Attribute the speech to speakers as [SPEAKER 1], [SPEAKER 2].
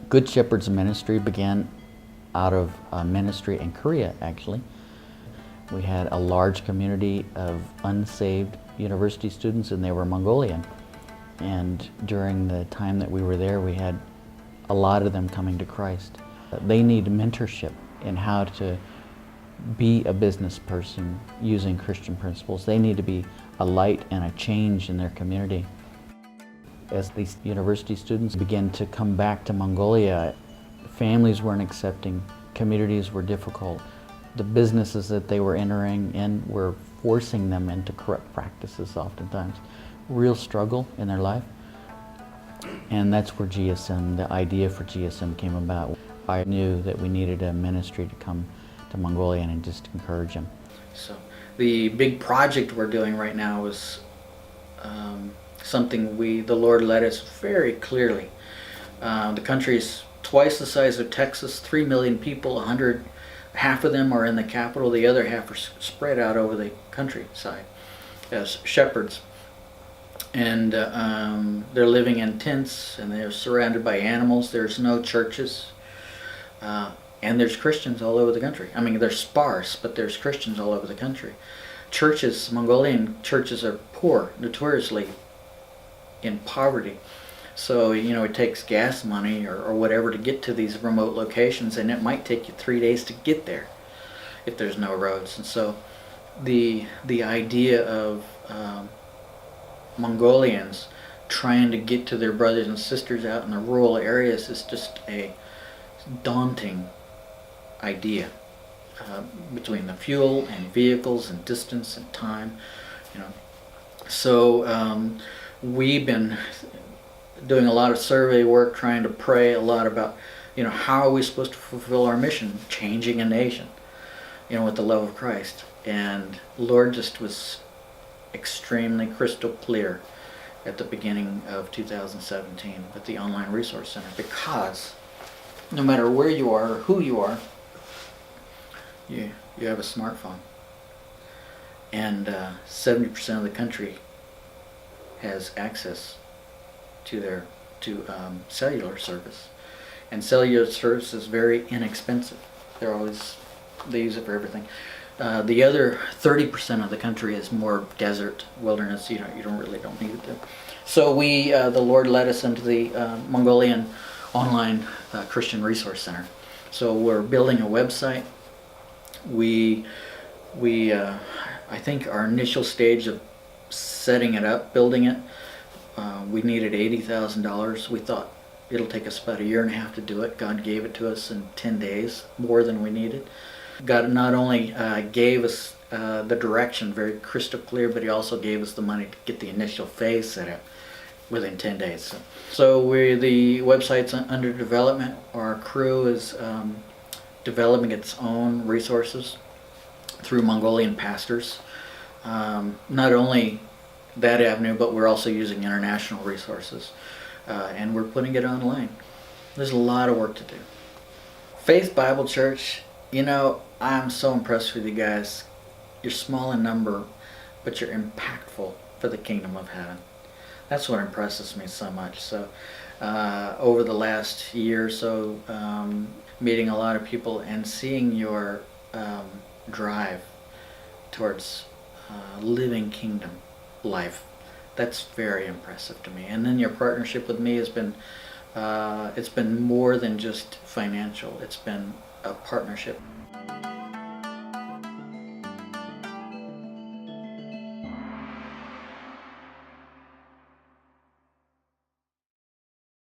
[SPEAKER 1] Good Shepherd's ministry began out of a ministry in Korea, actually. We had a large community of unsaved university students, and they were Mongolian. And during the time that we were there, we had a lot of them coming to Christ. They need mentorship in how to be a business person using Christian principles. They need to be a light and a change in their community. As these university students began to come back to Mongolia, families weren't accepting, communities were difficult. The businesses that they were entering in were forcing them into corrupt practices oftentimes. Real struggle in their life. And that's where GSM, the idea for GSM came about. I knew that we needed a ministry to come to Mongolia and just encourage them.
[SPEAKER 2] So the big project we're doing right now is something the Lord led us very clearly. The country is twice the size of Texas, 3 million people, half of them are in the capital, the other half are spread out over the countryside as shepherds. And they're living in tents, and they're surrounded by animals. There's no churches, and there's Christians all over the country. I mean, they're sparse, but there's Christians all over the country. Churches, Mongolian churches are poor, notoriously in poverty. So, it takes gas money or whatever to get to these remote locations, and it might take you 3 days to get there if there's no roads. And so the idea of Mongolians trying to get to their brothers and sisters out in the rural areas is just a daunting idea, between the fuel and vehicles and distance and time. So we've been doing a lot of survey work, trying to pray a lot about how are we supposed to fulfill our mission, changing a nation with the love of Christ. And the Lord just was extremely crystal clear at the beginning of 2017 with the Online Resource Center, because no matter where you are or who you are, you have a smartphone, and 70% of the country has access to cellular service, and cellular service is very inexpensive. They use it for everything. The other 30% of the country is more desert, wilderness. You don't need it there. So the Lord led us into the Mongolian Online Christian Resource Center. So we're building a website. I think our initial stage of setting it up, building it, we needed $80,000. We thought it'll take us about 1.5 years to do it. God gave it to us in 10 days, more than we needed. God not only gave us the direction very crystal clear, but He also gave us the money to get the initial phase set up within 10 days. So the website's under development. Our crew is developing its own resources through Mongolian pastors. Not only that avenue, but we're also using international resources, and we're putting it online. There's a lot of work to do. Faith Bible Church, I'm so impressed with you guys. You're small in number, but you're impactful for the kingdom of heaven. That's what impresses me so much. So over the last year or so, meeting a lot of people and seeing your drive towards living kingdom life, that's very impressive to me. And then your partnership with me has been it's been more than just financial. It's been a partnership.